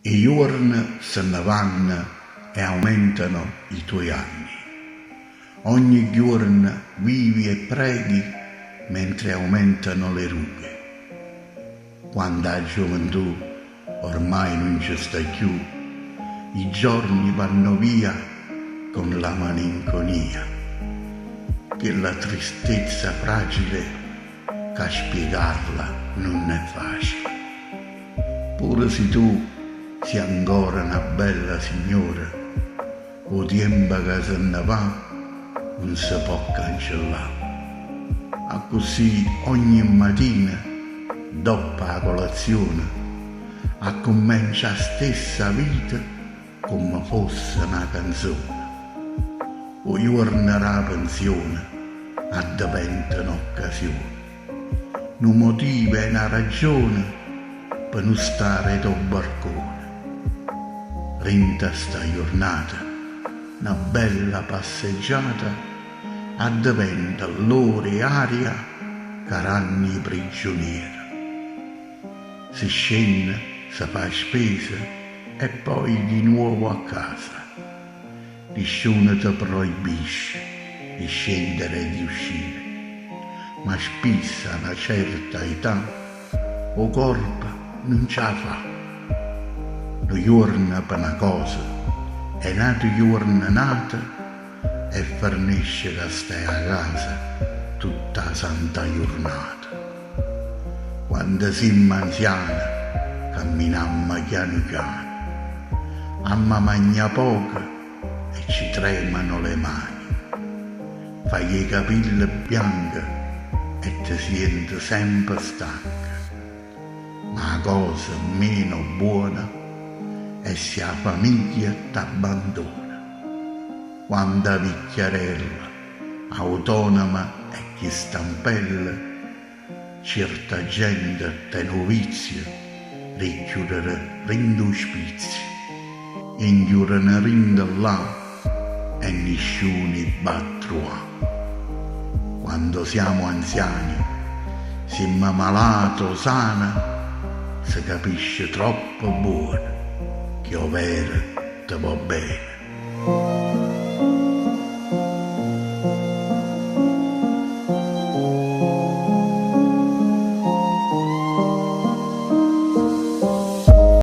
I giorni se ne vanno e aumentano i tuoi anni. Ogni giorno vivi e preghi mentre aumentano le rughe. Quando la gioventù ormai non ci sta più, i giorni vanno via con la malinconia, che la tristezza fragile, che a spiegarla non è facile. Pure se tu sei ancora una bella signora, o tempo che se ne va non si può cancellare. A così ogni mattina, dopo la colazione, a comincia la stessa vita come fosse una canzone. O giorno della pensione diventa un'occasione, un motivo e una ragione per non stare da barcone. Rinta sta giornata, una bella passeggiata, diventa l'ora e aria caranni prigionieri. Si scende, si fa spesa e poi di nuovo a casa. Nessuno ti proibisce di scendere e di uscire, ma spissa a una certa età o corpo non ce la fa. Lo giorno per una cosa è nato giorno nato e fornisce da stai a casa tutta la santa giornata. Quando siamo anziani camminiamo piano piano, amma mangia poco e ci tremano le mani, fai i capelli bianchi e ti senti sempre stanca. Ma la cosa meno buona è se la famiglia t'abbandona. Quando la vecchiarella, autonoma e chi stampella, certa gente te novizia richiudere rindo spizio, ingiurano rindo là e nessuno battrua. Quando siamo anziani, siamo malati o sana, si capisce troppo buono che ovvero te va bene.